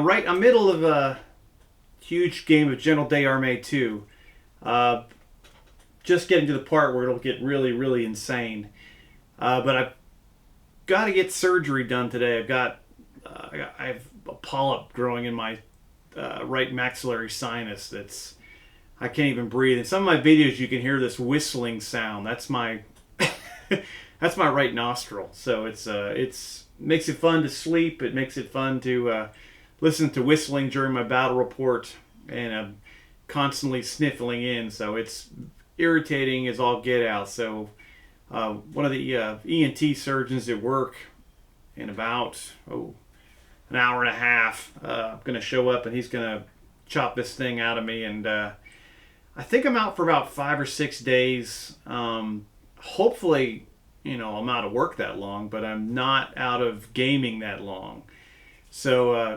I'm middle of a huge game of General Day Armée 2. Uh, just getting to the part where it'll get really, really insane. But I've got to get surgery done today. I have a polyp growing in my right maxillary sinus. I can't even breathe. In some of my videos, you can hear this whistling sound. That's my that's my right nostril. So it's makes it fun to sleep. It makes it fun to listen to whistling during my battle report, and I'm constantly sniffling in. So it's irritating as all get out. So one of the ENT surgeons at work in about an hour and a half, I'm going to show up and he's going to chop this thing out of me, and I think I'm out for about 5 or 6 days. Hopefully, I'm out of work that long, but I'm not out of gaming that long. So,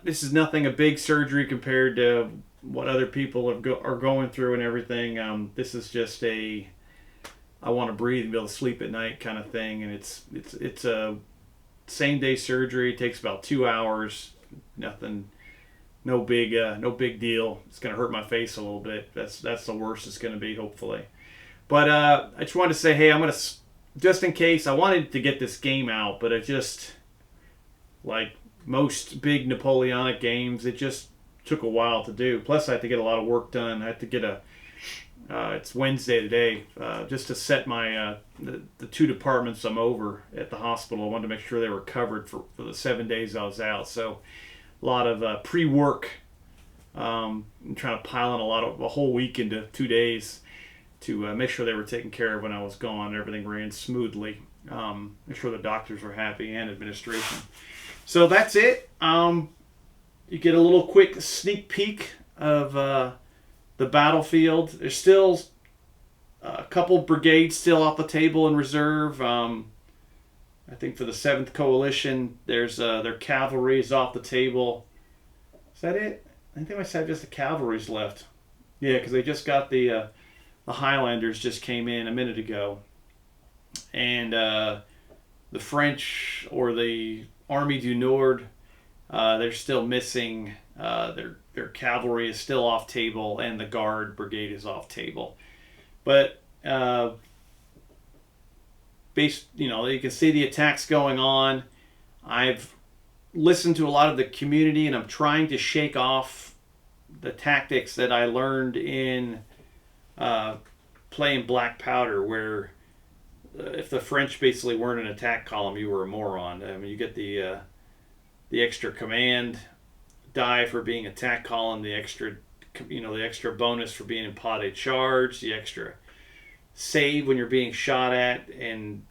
this is nothing a big surgery compared to what other people are going through and everything. This is just I want to breathe and be able to sleep at night kind of thing. And it's a same day surgery. It takes about 2 hours. Nothing. No big deal. It's going to hurt my face a little bit. That's the worst it's going to be, hopefully. But I just wanted to say, hey, I'm going to, just in case, I wanted to get this game out, but it just, like most big Napoleonic games, it just took a while to do. Plus, I had to get a lot of work done. I had to get it's Wednesday today, just to set my, the 2 departments I'm over at the hospital. I wanted to make sure they were covered for the 7 days I was out. So, a lot of pre-work. I'm trying to pile in a whole week into 2 days to make sure they were taken care of when I was gone. Everything ran smoothly. Make sure the doctors were happy and administration. So that's it. You get a little quick sneak peek of the battlefield. There's still a couple brigades still off the table in reserve. I think for the 7th Coalition, there's their cavalry is off the table. Is that it? I think I said just the cavalry's left. Yeah, because they just got the Highlanders just came in a minute ago, and the French, or the Army du Nord, they're still missing. Their cavalry is still off table, and the Guard brigade is off table. But you can see the attacks going on. I've listened to a lot of the community, and I'm trying to shake off the tactics that I learned in playing Black Powder, where if the French basically weren't an attack column, you were a moron. I mean, you get the extra command die for being attack column, the extra bonus for being in potted charge, the extra save when you're being shot at, and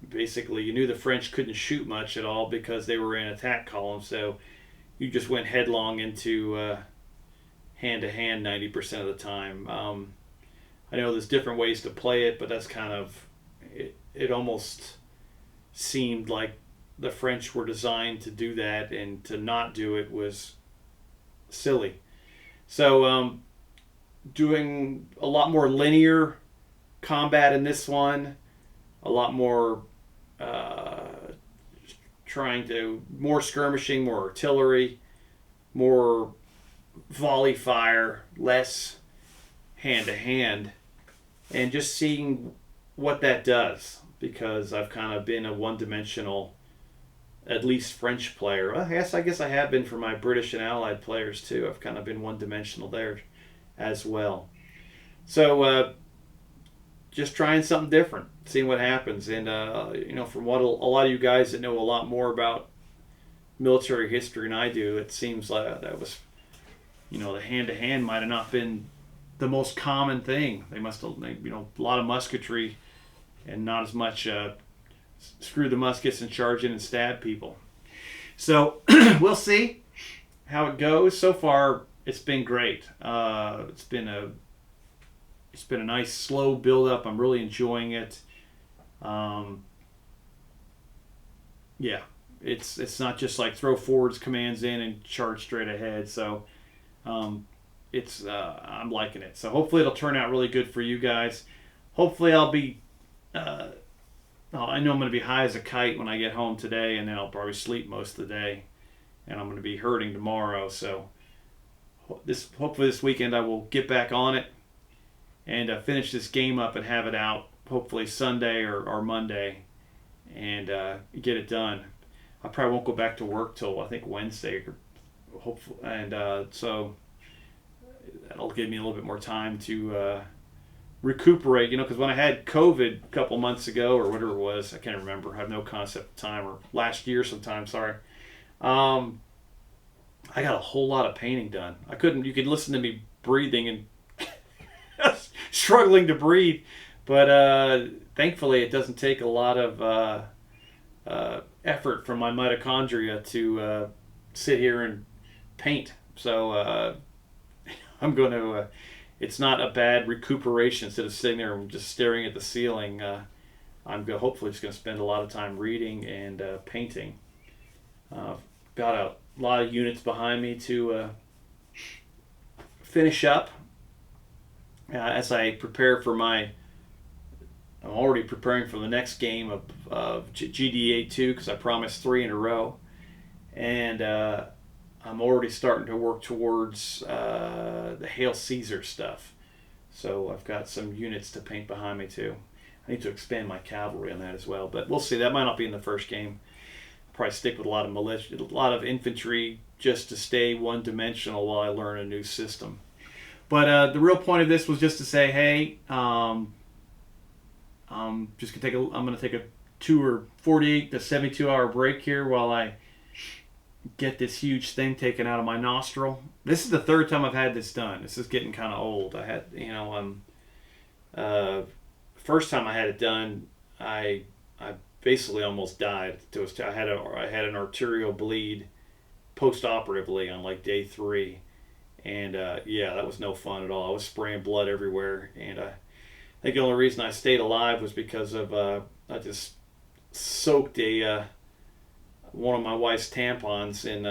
basically you knew the French couldn't shoot much at all because they were in attack column, so you just went headlong into hand-to-hand 90% of the time. I know there's different ways to play it, but that's kind of it almost seemed like the French were designed to do that, and to not do it was silly. So doing a lot more linear combat in this one, a lot more more skirmishing, more artillery, more volley fire, less hand-to-hand, and just seeing what that does, because I've kind of been a one-dimensional, at least French player. Well, I guess I have been for my British and Allied players too. I've kind of been one-dimensional there as well. So just trying something different, seeing what happens. And from what a lot of you guys that know a lot more about military history than I do, it seems like that was, the hand-to-hand might have not been the most common thing. They must have, a lot of musketry and not as much screw the muskets and charge in and stab people. So we'll see how it goes. So far, it's been great. It's been a nice slow build up. I'm really enjoying it. It's not just like throw forwards commands in and charge straight ahead. So I'm liking it. So hopefully it'll turn out really good for you guys. Hopefully I'll be I know I'm going to be high as a kite when I get home today, and then I'll probably sleep most of the day. and I'm going to be hurting tomorrow. So hopefully this weekend I will get back on it and finish this game up and have it out hopefully Sunday or Monday, and get it done. I probably won't go back to work till I think Wednesday, hopefully, and so that'll give me a little bit more time to recuperate. Because when I had COVID a couple months ago or whatever it was, I can't remember. I have no concept of time, or last year sometime. Sorry. I got a whole lot of painting done. I couldn't. You could listen to me breathing and struggling to breathe, but thankfully it doesn't take a lot of effort from my mitochondria to sit here and paint. So I'm going to. It's not a bad recuperation. Instead of sitting there and just staring at the ceiling, hopefully just going to spend a lot of time reading and painting. Got a lot of units behind me to finish up as I prepare for I'm already preparing for the next game of GDA 2, because I promised 3 in a row, and I'm already starting to work towards the Hail Caesar stuff. So I've got some units to paint behind me too. I need to expand my cavalry on that as well, but we'll see. That might not be in the first game. I'll probably stick with a lot of militia, a lot of infantry, just to stay one-dimensional while I learn a new system. But the real point of this was just to say, hey, I'm going to take a 48 to 72 hour break here while I get this huge thing taken out of my nostril. This is the third time I've had this done. This is getting kind of old. I had, first time I had it done, I basically almost died. I had an arterial bleed post-operatively on like day 3, and that was no fun at all. I was spraying blood everywhere, and I think the only reason I stayed alive was because of I just soaked one of my wife's tampons in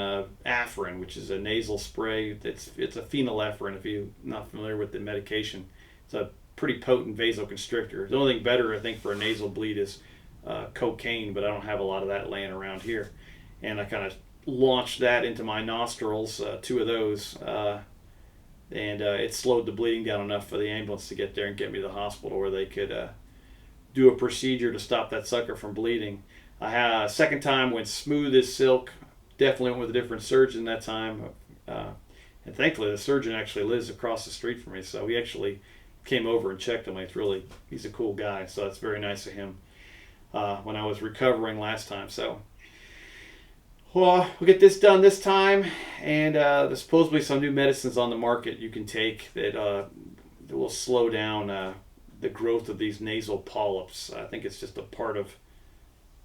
Afrin, which is a nasal spray. It's a phenylephrine, if you're not familiar with the medication. It's a pretty potent vasoconstrictor. The only thing better, I think, for a nasal bleed is cocaine, but I don't have a lot of that laying around here. And I kind of launched that into my nostrils, 2 of those, and it slowed the bleeding down enough for the ambulance to get there and get me to the hospital where they could do a procedure to stop that sucker from bleeding. I had a second time, went smooth as silk. Definitely went with a different surgeon that time, and thankfully the surgeon actually lives across the street from me, so he actually came over and checked on me. He's a cool guy, so it's very nice of him when I was recovering last time. So we'll get this done this time, and there's supposedly some new medicines on the market you can take that will slow down the growth of these nasal polyps. I think it's just a part of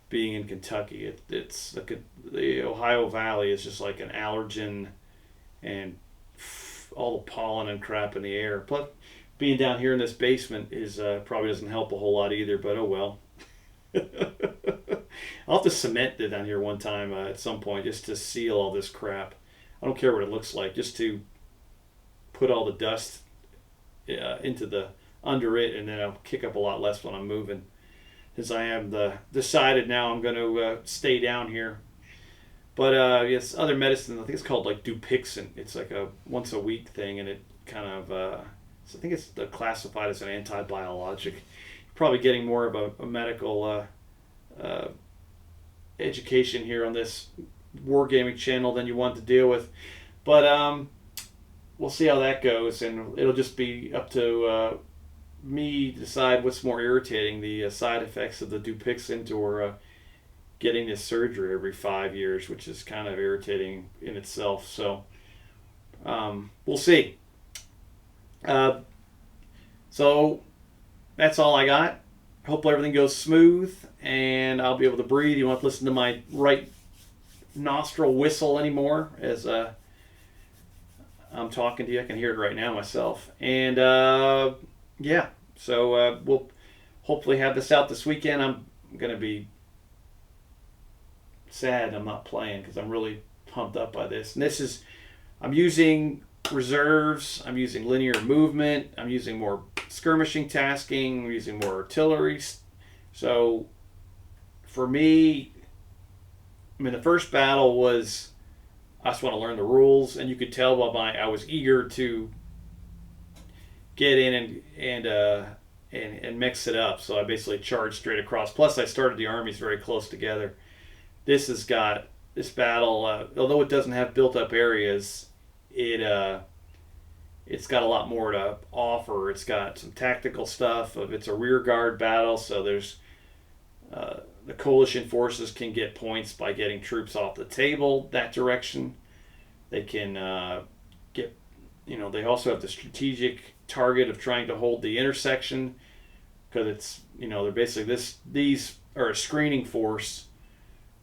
being in Kentucky. It's the Ohio Valley is just like an allergen, and all the pollen and crap in the air. Plus, being down here in this basement is probably doesn't help a whole lot either, but oh well. I'll have to cement it down here one time at some point just to seal all this crap. I don't care what it looks like, just to put all the dust into under it, and then I'll kick up a lot less when I'm moving. As I am decided now I'm going to stay down here. But yes, other medicine, I think it's called like Dupixent. It's like a once a week thing, and it kind of, I think it's classified as an antibiologic. Probably getting more of a medical education here on this wargaming channel than you want to deal with. But we'll see how that goes, and it'll just be up to me decide what's more irritating, the side effects of the Dupixent or getting this surgery every 5 years, which is kind of irritating in itself. So we'll see. So that's all I got. Hope everything goes smooth and I'll be able to breathe. You won't listen to my right nostril whistle anymore as I'm talking to you. I can hear it right now myself. And yeah, so we'll hopefully have this out this weekend. I'm going to be sad I'm not playing because I'm really pumped up by this. And I'm using reserves, I'm using linear movement, I'm using more skirmishing tasking, I'm using more artillery. So for me, I mean, the first battle was I just want to learn the rules, and you could tell by I was eager to get in and mix it up. So I basically charged straight across. Plus, I started the armies very close together. This battle, although it doesn't have built-up areas, it's got a lot more to offer. It's got some tactical stuff. It's a rear guard battle, so there's the coalition forces can get points by getting troops off the table that direction. They can get, they also have the strategic target of trying to hold the intersection, because it's, they're basically these are a screening force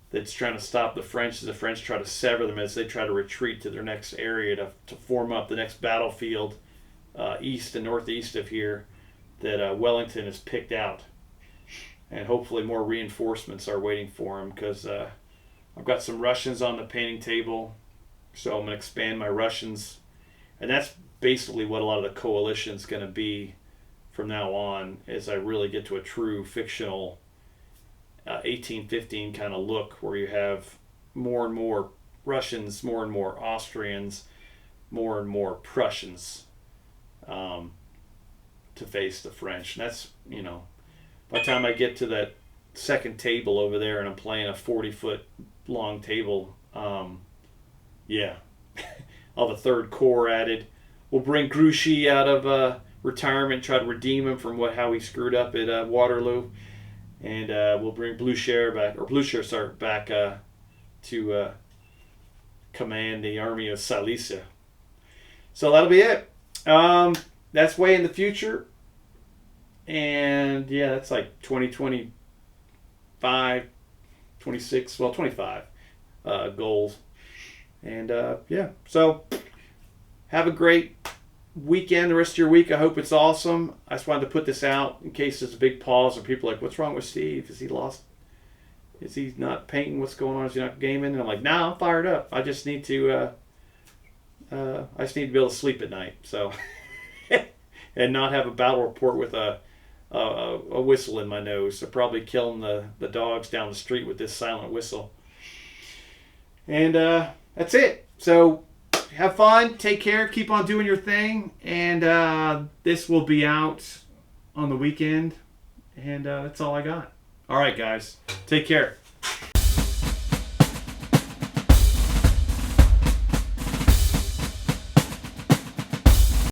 that's trying to stop the French as the French try to sever them as they try to retreat to their next area to form up the next battlefield east and northeast of here that Wellington has picked out. And hopefully more reinforcements are waiting for him, because I've got some Russians on the painting table, so I'm going to expand my Russians. And that's basically what a lot of the coalition's going to be from now on, as I really get to a true fictional 1815 kind of look, where you have more and more Russians, more and more Austrians, more and more Prussians to face the French. And that's, by the time I get to that second table over there and I'm playing a 40-foot long table, yeah, I'll have a third corps added. We'll bring Grouchy out of retirement, try to redeem him from how he screwed up at Waterloo. And we'll bring Blucher back to command the army of Silesia. So that'll be it. That's way in the future. And yeah, that's like 2025, 26, well, 25 goals. And yeah, so have a great weekend, the rest of your week. I hope it's awesome. I just wanted to put this out in case there's a big pause or people are like, what's wrong with Steve? Is he lost? Is he not painting? What's going on? Is he not gaming? And I'm like, nah, I'm fired up. I just need to be able to sleep at night. So and not have a battle report with a whistle in my nose. So probably killing the dogs down the street with this silent whistle. And that's it. So have fun, take care, keep on doing your thing, and this will be out on the weekend, and that's all I got. All right, guys, take care.